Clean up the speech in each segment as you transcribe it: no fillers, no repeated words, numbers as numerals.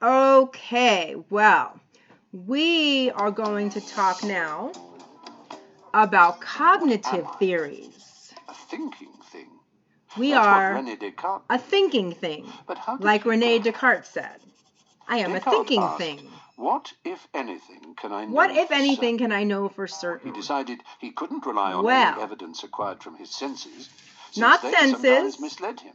Okay, well, we are going to talk now about cognitive theories. A thinking thing. We That's are what René Descartes a thinking thing, But how did like he René get Descartes said. I am a Descartes thinking asked, thing. What, if anything, can I know What, if for anything, certain? can I know for He certain? decided he couldn't rely on Well, any evidence acquired from his senses, since not they senses. sometimes misled him.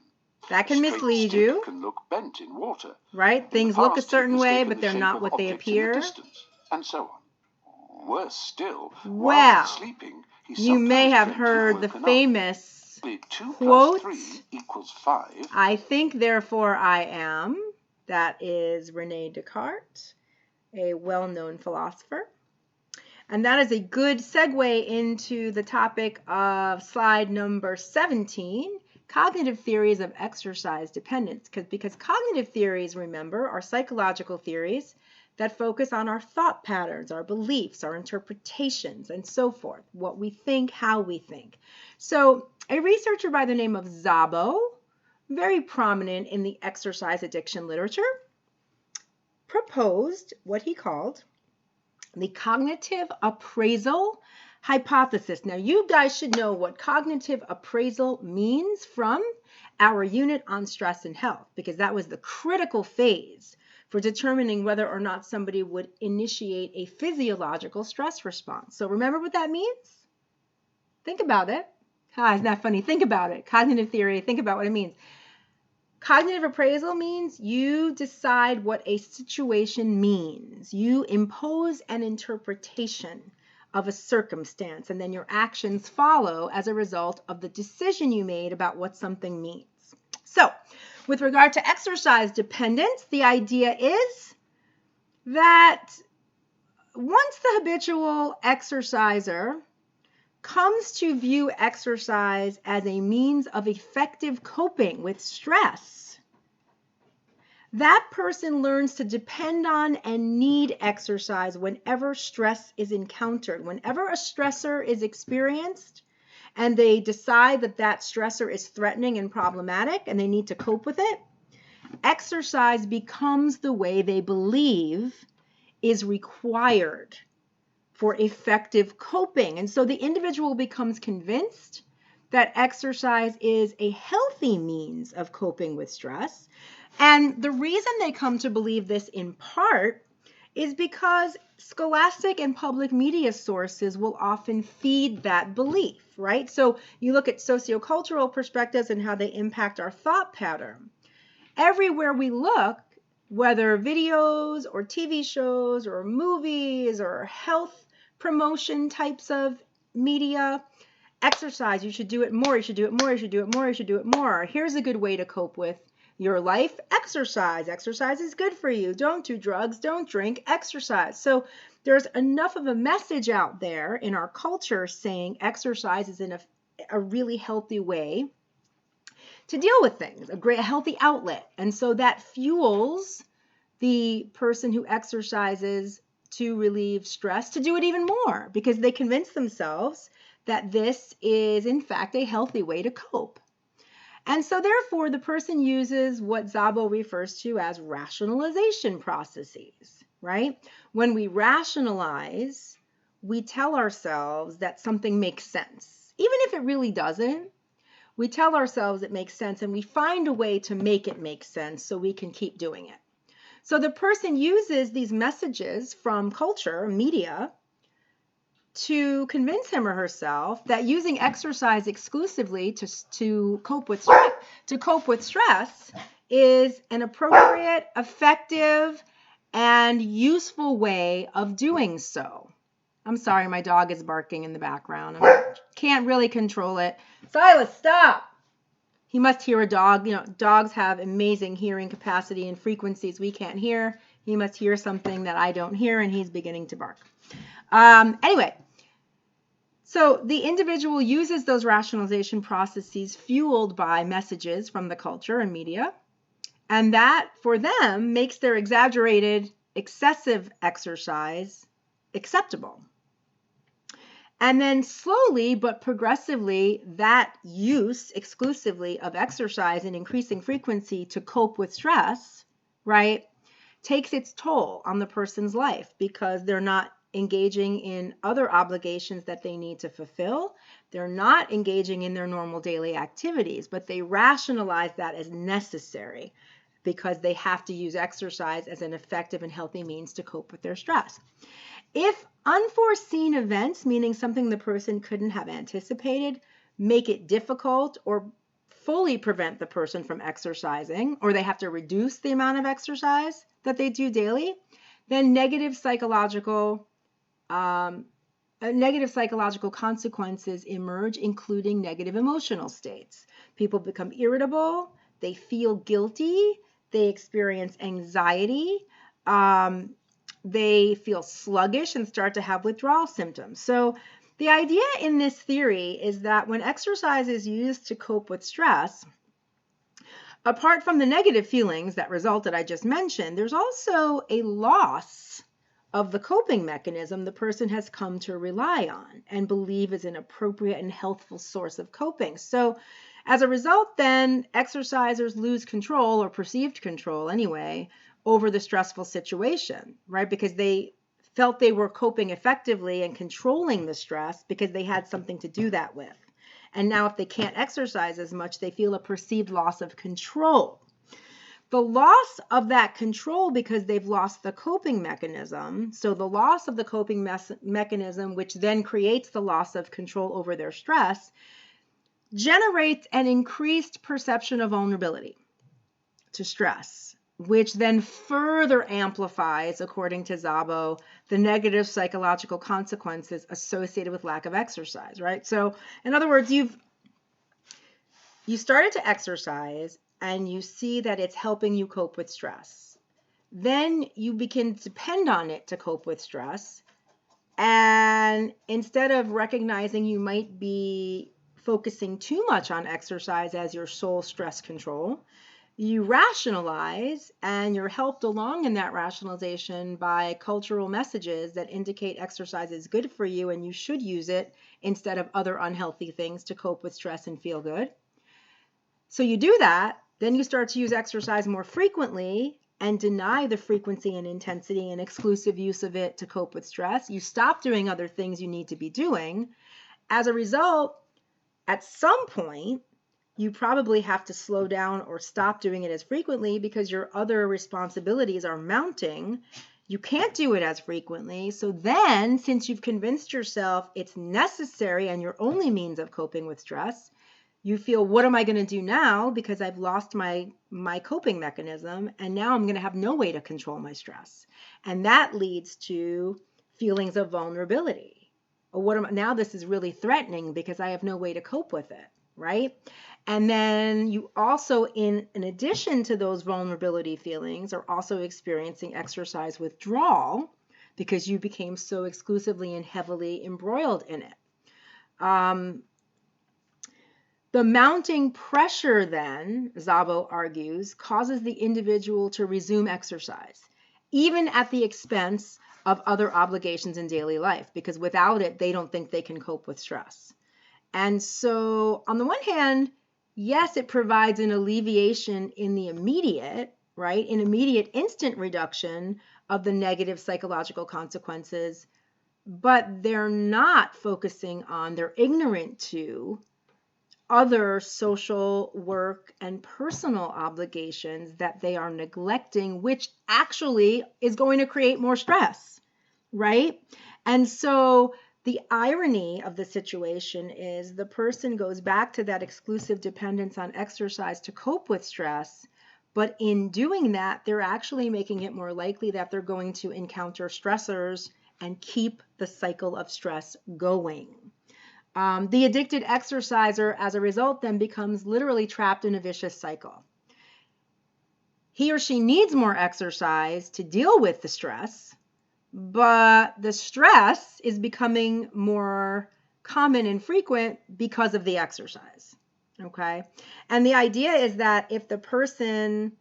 That can A straight mislead stick you, can look bent in water. right? In Things the look a past, he had certain way, mistaken but the they're shape not of what they objects in the appear. distance, and so on. Worse still, Well, while sleeping, he you may sometimes have dreamt heard he'd the woken famous up. 2 quote, plus 3 equals 5. I think, therefore I am. That is René Descartes, a well-known philosopher. And that is a good segue into the topic of slide number 17, cognitive theories of exercise dependence. Because cognitive theories, remember, are psychological theories that focus on our thought patterns, our beliefs, our interpretations, and so forth, what we think, how we think. So a researcher by the name of Szabo, very prominent in the exercise addiction literature, proposed what he called the cognitive appraisal hypothesis. Now, you guys should know what cognitive appraisal means from our unit on stress and health, because that was the critical phase for determining whether or not somebody would initiate a physiological stress response. So remember what that means? Think about it. Isn't that funny? Think about it. Cognitive theory, think about what it means. Cognitive appraisal means you decide what a situation means. You impose an interpretation of a circumstance, and then your actions follow as a result of the decision you made about what something means. So, with regard to exercise dependence, the idea is that once the habitual exerciser comes to view exercise as a means of effective coping with stress, that person learns to depend on and need exercise whenever stress is encountered. Whenever a stressor is experienced and they decide that that stressor is threatening and problematic and they need to cope with it, exercise becomes the way they believe is required for effective coping. And so the individual becomes convinced that exercise is a healthy means of coping with stress. And the reason they come to believe this in part is because scholastic and public media sources will often feed that belief, right? So you look at sociocultural perspectives and how they impact our thought pattern. Everywhere we look, whether videos or TV shows or movies or health promotion types of media, exercise, you should do it more, you should do it more, you should do it more, you should do it more. Here's a good way to cope with your life: exercise. Exercise is good for you. Don't do drugs, don't drink, exercise. So there's enough of a message out there in our culture saying exercise is in a really healthy way to deal with things, a healthy outlet. And so that fuels the person who exercises to relieve stress to do it even more, because they convince themselves that this is in fact a healthy way to cope. And so therefore the person uses what Szabo refers to as rationalization processes, right? When we rationalize, we tell ourselves that something makes sense. Even if it really doesn't, we tell ourselves it makes sense, and we find a way to make it make sense so we can keep doing it. So the person uses these messages from culture, media, to convince him or herself that using exercise exclusively to cope with stress is an appropriate, effective, and useful way of doing so. I'm sorry, my dog is barking in the background. I can't really control it. Silas, stop! He must hear a dog. You know, dogs have amazing hearing capacity and frequencies we can't hear. He must hear something that I don't hear, and he's beginning to bark. Anyway, so the individual uses those rationalization processes fueled by messages from the culture and media, and that, for them, makes their exaggerated, excessive exercise acceptable. And then slowly but progressively, that use exclusively of exercise in increasing frequency to cope with stress, right, takes its toll on the person's life because they're not engaging in other obligations that they need to fulfill. They're not engaging in their normal daily activities, but they rationalize that as necessary because they have to use exercise as an effective and healthy means to cope with their stress. If unforeseen events, meaning something the person couldn't have anticipated, make it difficult or fully prevent the person from exercising, or they have to reduce the amount of exercise that they do daily, then negative psychological consequences emerge, including negative emotional states. People become irritable, they feel guilty, they experience anxiety, they feel sluggish and start to have withdrawal symptoms. So the idea in this theory is that when exercise is used to cope with stress, apart from the negative feelings that result that I just mentioned, there's also a loss of the coping mechanism the person has come to rely on and believe is an appropriate and healthful source of coping. So as a result, then exercisers lose control, or perceived control anyway, over the stressful situation, right? Because they felt they were coping effectively and controlling the stress because they had something to do that with. And now if they can't exercise as much, they feel a perceived loss of control. The loss of that control because they've lost the coping mechanism, so the loss of the coping mechanism, which then creates the loss of control over their stress, generates an increased perception of vulnerability to stress, which then further amplifies, according to Szabo, the negative psychological consequences associated with lack of exercise, right? So in other words, you started to exercise and you see that it's helping you cope with stress. Then you begin to depend on it to cope with stress. And instead of recognizing you might be focusing too much on exercise as your sole stress control, you rationalize, and you're helped along in that rationalization by cultural messages that indicate exercise is good for you and you should use it instead of other unhealthy things to cope with stress and feel good. So you do that, then you start to use exercise more frequently and deny the frequency and intensity and exclusive use of it to cope with stress. You stop doing other things you need to be doing. As a result, at some point, you probably have to slow down or stop doing it as frequently because your other responsibilities are mounting. You can't do it as frequently. So then, since you've convinced yourself it's necessary and your only means of coping with stress, you feel, what am I going to do now? Because I've lost my coping mechanism, and now I'm going to have no way to control my stress. And that leads to feelings of vulnerability. Now this is really threatening because I have no way to cope with it, right? And then you also, in addition to those vulnerability feelings, are also experiencing exercise withdrawal because you became so exclusively and heavily embroiled in it. The mounting pressure then, Szabo argues, causes the individual to resume exercise, even at the expense of other obligations in daily life, because without it, they don't think they can cope with stress. And so on the one hand, yes, it provides an alleviation in the immediate, right? An immediate instant reduction of the negative psychological consequences, but they're not focusing on, they're ignorant to other social, work, and personal obligations that they are neglecting, which actually is going to create more stress, right? And so the irony of the situation is the person goes back to that exclusive dependence on exercise to cope with stress, but in doing that, they're actually making it more likely that they're going to encounter stressors and keep the cycle of stress going. The addicted exerciser, as a result, then becomes literally trapped in a vicious cycle. He or she needs more exercise to deal with the stress, but the stress is becoming more common and frequent because of the exercise, okay? And the idea is that if the person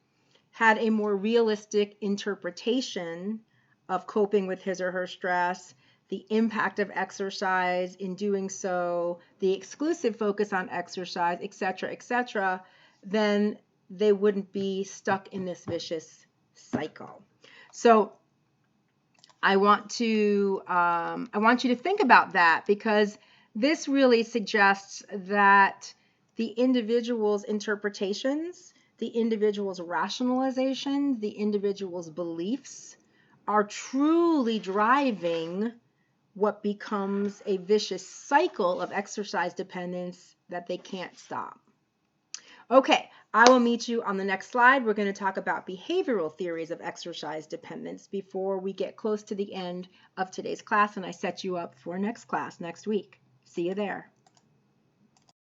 had a more realistic interpretation of coping with his or her stress, the impact of exercise in doing so, the exclusive focus on exercise, etc., then they wouldn't be stuck in this vicious cycle. So I want you to think about that, because this really suggests that the individual's interpretations, the individual's rationalizations, the individual's beliefs are truly driving what becomes a vicious cycle of exercise dependence that they can't stop. Okay, I will meet you on the next slide. We're going to talk about behavioral theories of exercise dependence before we get close to the end of today's class, and I set you up for next class next week. See you there.